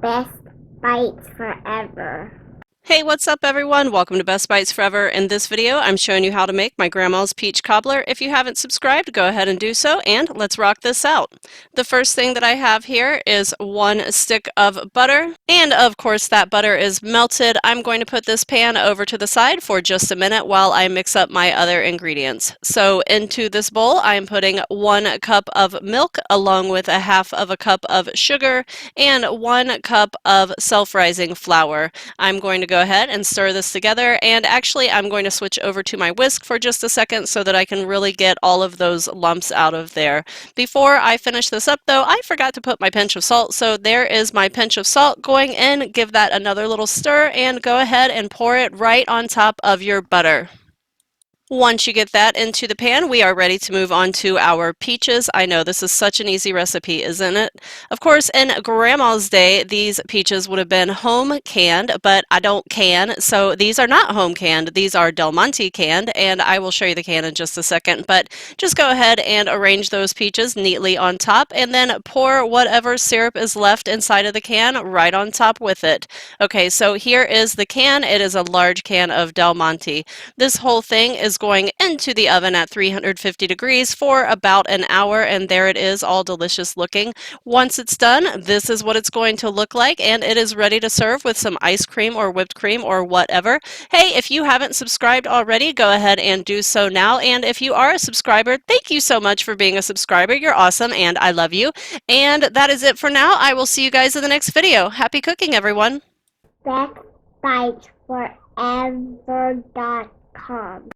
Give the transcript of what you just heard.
best bites forever. Hey, what's up everyone? Welcome to Best Bites Forever. In this video, I'm showing you how to make my grandma's peach cobbler. If you haven't subscribed, go ahead and do so, and let's rock this out. The first thing that I have here is 1 stick of butter, and of course that butter is melted. I'm going to put this pan over to the side for just a minute while I mix up my other ingredients. So into this bowl, I'm putting 1 cup of milk along with a half of a cup of sugar and 1 cup of self-rising flour. I'm going to go ahead and stir this together, and actually I'm going to switch over to my whisk for just a second so that I can really get all of those lumps out of there. Before I finish this up though, I forgot to put my pinch of salt, so there is my pinch of salt going in. Give that another little stir and go ahead and pour it right on top of your butter. Once you get that into the pan, we are ready to move on to our peaches. I know this is such an easy recipe, isn't it? Of course, in Grandma's day, these peaches would have been home canned, but I don't can, so these are not home canned. These are Del Monte canned, and I will show you the can in just a second. But just go ahead and arrange those peaches neatly on top, and then pour whatever syrup is left inside of the can right on top with it. Okay, so here is the can. It is a large can of Del Monte. This whole thing is going into the oven at 350 degrees for about an hour, and there it is, all delicious looking. Once it's done, this is what it's going to look like, and it is ready to serve with some ice cream or whipped cream or whatever. Hey, if you haven't subscribed already, go ahead and do so now, and if you are a subscriber, thank you so much for being a subscriber. You're awesome, and I love you. And that is it for now. I will see you guys in the next video. Happy cooking, everyone! Bestbitesforever.com